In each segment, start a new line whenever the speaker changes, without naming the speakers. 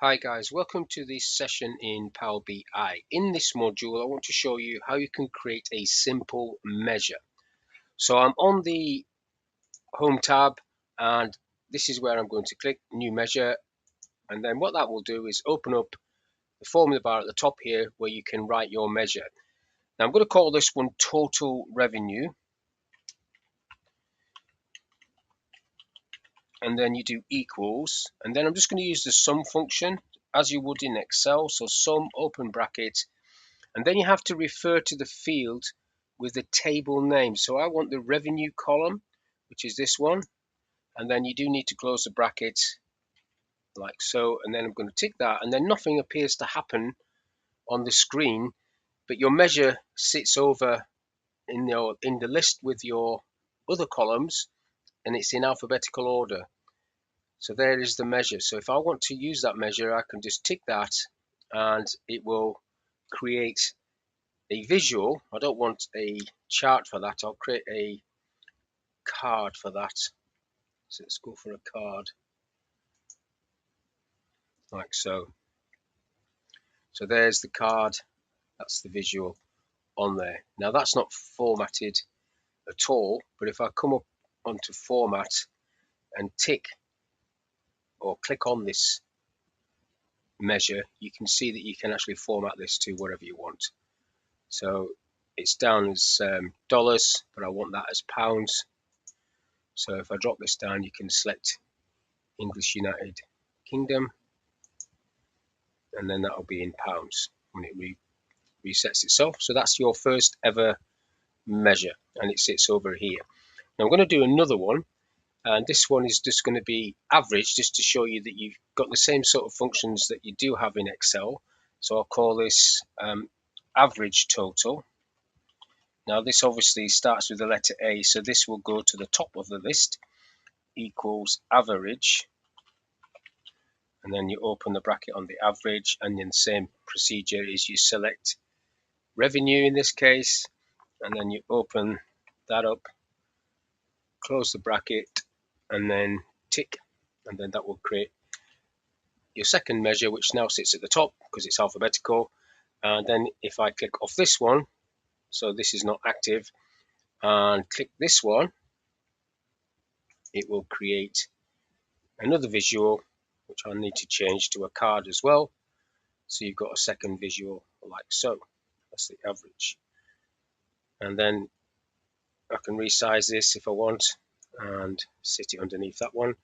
Hi guys, welcome to this session in Power BI. In this module, I want to show you how you can create a simple measure. So I'm on the Home tab and this is where I'm going to click New Measure, and then what that will do is open up the formula bar at the top here where you can write your measure. Now I'm going to call this one Total Revenue, and then you do equals, and then I'm just going to use the sum function as you would in Excel. So sum, open bracket, and then you have to refer to the field with the table name. So I want the revenue column, which is this one, and then you do need to close the bracket like so, and then I'm going to tick that, and then nothing appears to happen on the screen, but your measure sits over in the list with your other columns, and it's in alphabetical order. So there is the measure. So if I want to use that measure, I can just tick that and it will create a visual. I don't want a chart for that. I'll create a card for that. So let's go for a card like so. So there's the card. That's the visual on there. Now that's not formatted at all, but if I come up onto format and tick or click on this measure, you can see that you can actually format this to whatever you want. So it's down as dollars, but I want that as pounds. So if I drop this down, you can select English United Kingdom, and then that'll be in pounds when it resets itself. So that's your first ever measure, and it sits over here. Now I'm going to do another one, and this one is just going to be average, just to show you that you've got the same sort of functions that you do have in Excel. So I'll call this average total. Now this obviously starts with the letter A, so this will go to the top of the list, equals average, and then you open the bracket on the average, and then the same procedure is you select revenue in this case, and then you open that up, close the bracket, and then tick, and then that will create your second measure, which now sits at the top because it's alphabetical. And then if I click off this one, so this is not active, and click this one, it will create another visual, which I need to change to a card as well. So you've got a second visual like so. That's the average. And then I can resize this if I want and sit it underneath that one.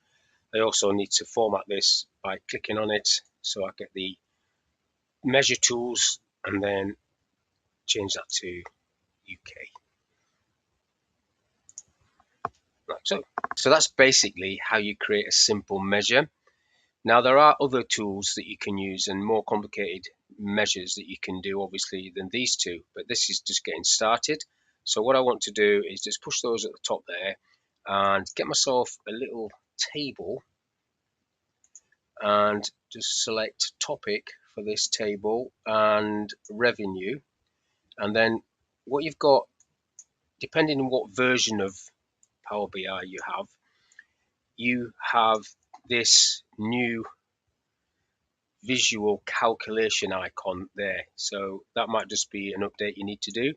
I also need to format this by clicking on it, so I get the measure tools and then change that to UK. Like so. So that's basically how you create a simple measure. Now there are other tools that you can use and more complicated measures that you can do obviously than these two, but this is just getting started. So what I want to do is just push those at the top there and get myself a little table and just select topic for this table and revenue. And then what you've got, depending on what version of Power BI you have this new visual calculation icon there. So that might just be an update you need to do.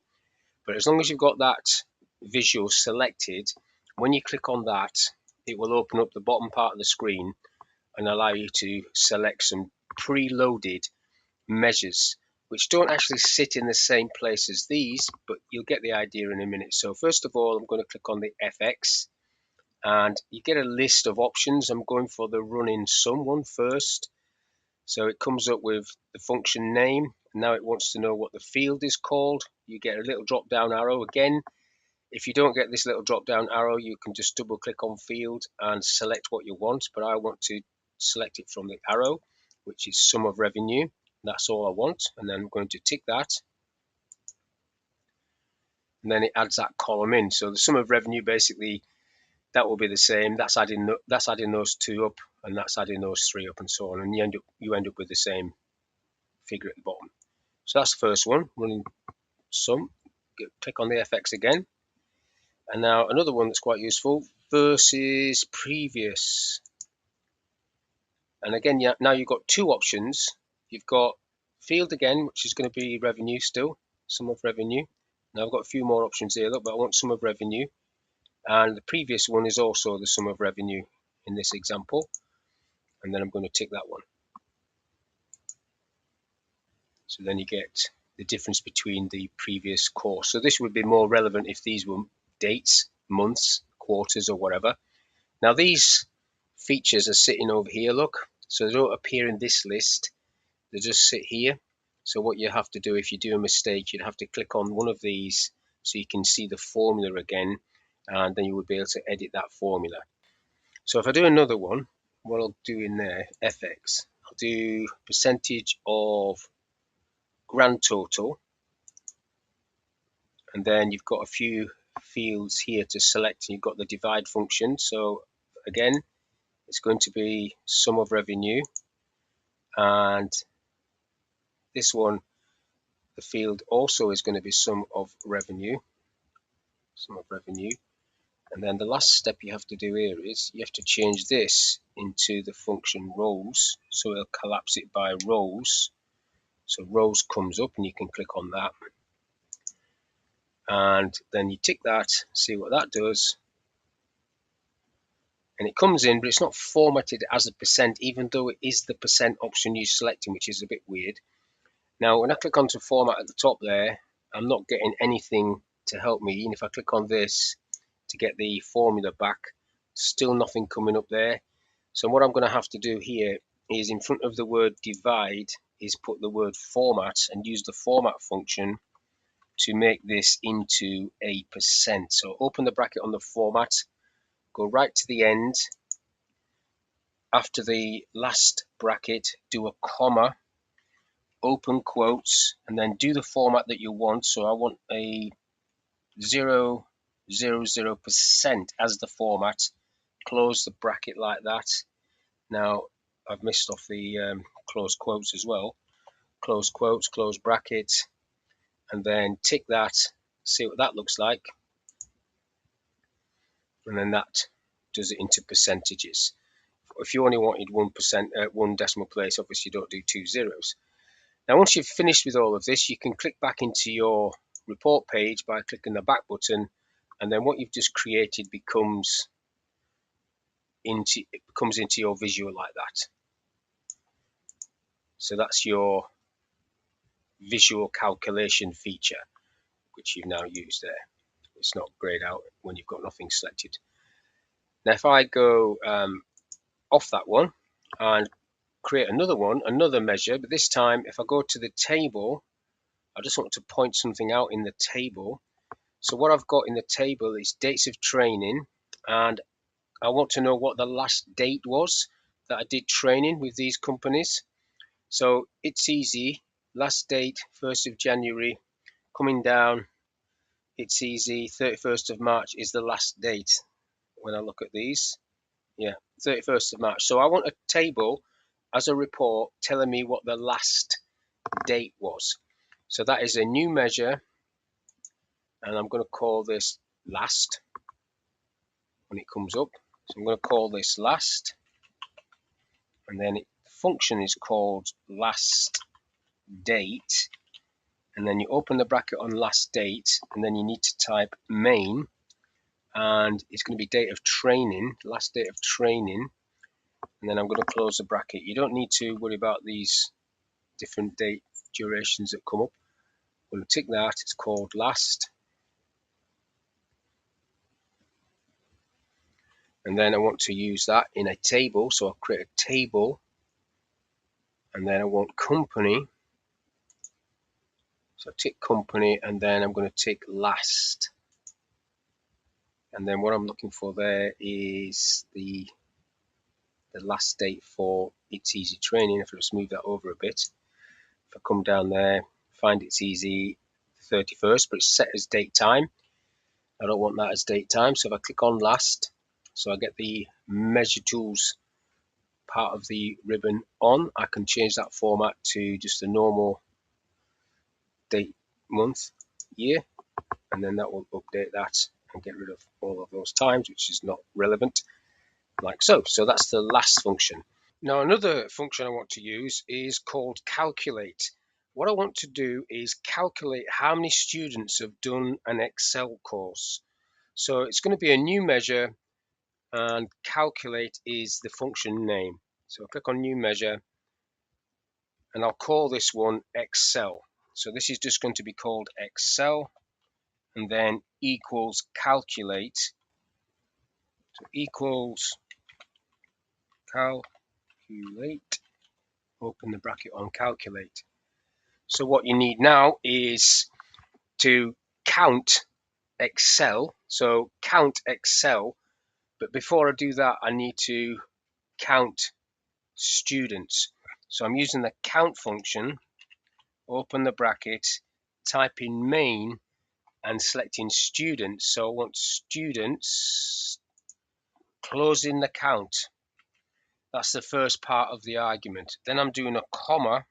But as long as you've got that visual selected, when you click on that, it will open up the bottom part of the screen and allow you to select some preloaded measures, which don't actually sit in the same place as these, but you'll get the idea in a minute. So first of all, I'm going to click on the FX, and you get a list of options. I'm going for the running sum one first. So it comes up with the function name. Now it wants to know what the field is called. You get a little drop down arrow again. If you don't get this little drop down arrow, you can just double click on field and select what you want, but I want to select it from the arrow, which is sum of revenue. That's all I want, and then I'm going to tick that, and then it adds that column in. So the sum of revenue, basically that will be the same. That's adding those two up, and that's adding those three up, and so on, and you end up with the same figure at the bottom. So that's the first one, running sum. Click on the FX again, and now another one that's quite useful, versus previous. And again, yeah, now you've got two options. You've got field again, which is going to be revenue still, sum of revenue. Now I've got a few more options here, look, but I want sum of revenue. And the previous one is also the sum of revenue in this example. And then I'm going to tick that one. So then you get the difference between the previous course. So this would be more relevant if these were dates, months, quarters, or whatever. Now these features are sitting over here, look. So they don't appear in this list. They just sit here. So what you have to do if you do a mistake, you'd have to click on one of these so you can see the formula again, and then you would be able to edit that formula. So if I do another one, what I'll do in there, FX, I'll do percentage of grand total, and then you've got a few fields here to select. You've got the divide function. So again, it's going to be sum of revenue, and this one, the field also is going to be sum of revenue. And then the last step you have to do here is you have to change this into the function rows, so it'll collapse it by rows. So rows comes up and you can click on that, and then you tick that, see what that does, and it comes in, but it's not formatted as a percent, even though it is the percent option you're selecting, which is a bit weird. Now when I click onto format at the top there, I'm not getting anything to help me, and if I click on this to get the formula back, still nothing coming up there. So what I'm going to have to do here is, in front of the word divide, is put the word format and use the format function to make this into a percent. So open the bracket on the format, go right to the end, after the last bracket do a comma, open quotes, and then do the format that you want. So I want a 000% as the format. Close the bracket like that. Now I've missed off the close quotes as well. Close quotes, close bracket, and then tick that, see what that looks like, and then that does it into percentages. If you only wanted 1%, one decimal place, obviously you don't do 2 zeros. Now once you've finished with all of this, you can click back into your report page by clicking the back button, and then what you've just created becomes into your visual like that. So that's your visual calculation feature, which you've now used there. It's not grayed out when you've got nothing selected. Now if I go off that one and create another one, another measure, but this time if I go to the table, I just want to point something out in the table. So what I've got in the table is dates of training, and I want to know what the last date was that I did training with these companies. So it's easy, last date 1st of January, coming down, it's easy, 31st of March is the last date when I look at these. Yeah, 31st of March. So I want a table as a report telling me what the last date was. So that is a new measure, and I'm going to call this last when it comes up. So I'm going to call this last, and then the function is called last date, and then you open the bracket on last date, and then you need to type main, and it's going to be date of training, last date of training, and then I'm going to close the bracket. You don't need to worry about these different date durations that come up. I'm going to tick that, it's called last, and then I want to use that in a table, so I'll create a table, and then I want company, so tick company, and then I'm going to tick last, and then what I'm looking for there is the last date for It's Easy Training. If I just move that over a bit, if I come down there, find It's Easy 31st, but it's set as date time. I don't want that as date time, so if I click on last, so I get the measure tools part of the ribbon on, I can change that format to just a normal date, month, year, and then that will update that and get rid of all of those times, which is not relevant, like so. So that's the last function. Now another function I want to use is called calculate. What I want to do is calculate how many students have done an Excel course. So it's going to be a new measure, and calculate is the function name. So I'll click on new measure and I'll call this one Excel. So this is just going to be called Excel, and then equals calculate. So equals calculate, open the bracket on calculate. So what you need now is to count Excel. So count Excel, but before I do that, I need to count students. So I'm using the count function, open the bracket, type in main and selecting students. So I want students, closing the count. That's the first part of the argument. Then I'm doing a comma,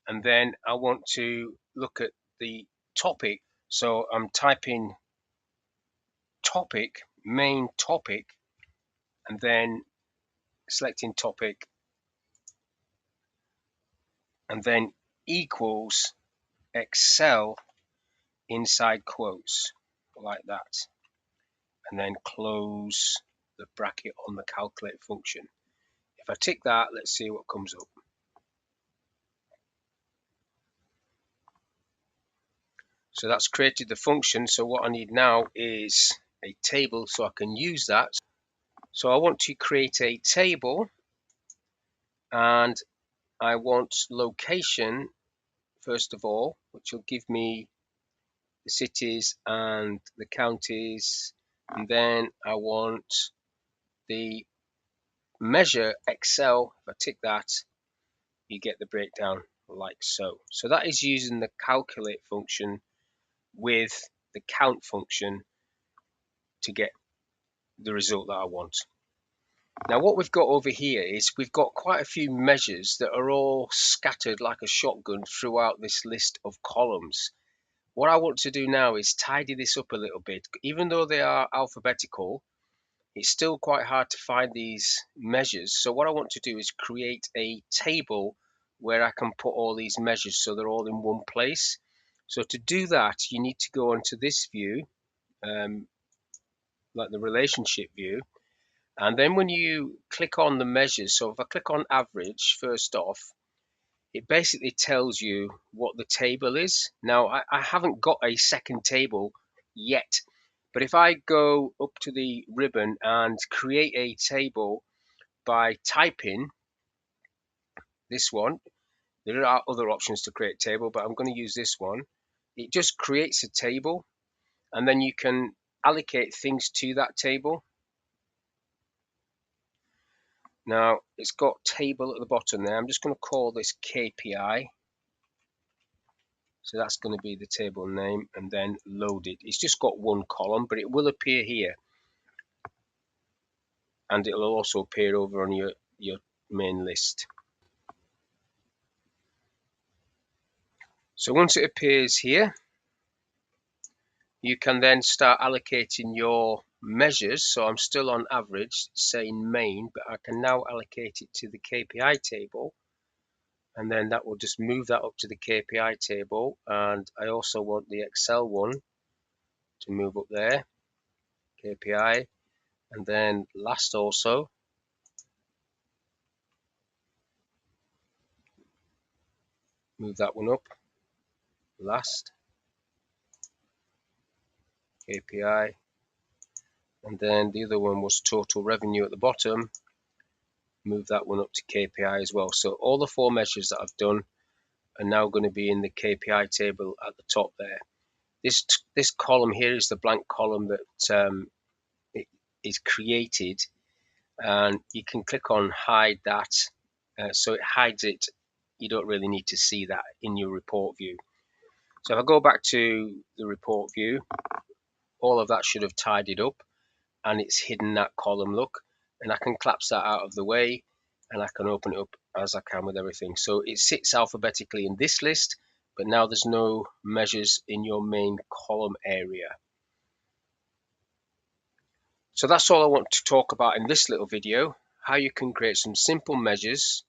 and then I want to look at the topic. So I'm typing topic, main topic, and then selecting topic, and then equals Excel inside quotes like that, and then close the bracket on the calculate function. If I tick that, let's see what comes up. So that's created the function. So what I need now is a table so I can use that. So I want to create a table, and I want location first of all, which will give me the cities and the counties, and then I want the measure Excel. If I tick that, you get the breakdown like so. So that is using the calculate function with the count function to get the result that I want. Now what we've got over here is we've got quite a few measures that are all scattered like a shotgun throughout this list of columns. What I want to do now is tidy this up a little bit. Even though they are alphabetical, it's still quite hard to find these measures. So what I want to do is create a table where I can put all these measures so they're all in one place. So to do that, you need to go onto this view, like the relationship view, and then when you click on the measures, so if I click on average first off, it basically tells you what the table is. Now I haven't got a second table yet, but if I go up to the ribbon and create a table by typing this one, there are other options to create a table, but I'm going to use this one. It just creates a table, and then you can allocate things to that table. Now it's got table at the bottom there. I'm just going to call this KPI. So that's going to be the table name, and then load it. It's just got one column, but it will appear here, and it will also appear over on your main list. So once it appears here, you can then start allocating your measures. So I'm still on average, saying main, but I can now allocate it to the KPI table, and then that will just move that up to the KPI table. And I also want the Excel one to move up there, KPI, and then last also move that one up, last, KPI, and then the other one was total revenue at the bottom, move that one up to KPI as well. So all the four measures that I've done are now going to be in the KPI table at the top there. This column here is the blank column that it is created, and you can click on hide that, so it hides it. You don't really need to see that in your report view. So if I go back to the report view, all of that should have tidied up, and it's hidden that column, look, and I can collapse that out of the way, and I can open it up as I can with everything. So it sits alphabetically in this list, but now there's no measures in your main column area. So that's all I want to talk about in this little video. how you can create some simple measures,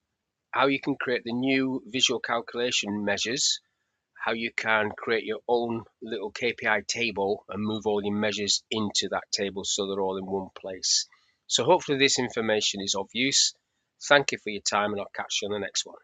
how you can create the new visual calculation measures, how you can create your own little KPI table and move all your measures into that table so they're all in one place. So hopefully this information is of use. Thank you for your time, and I'll catch you on the next one.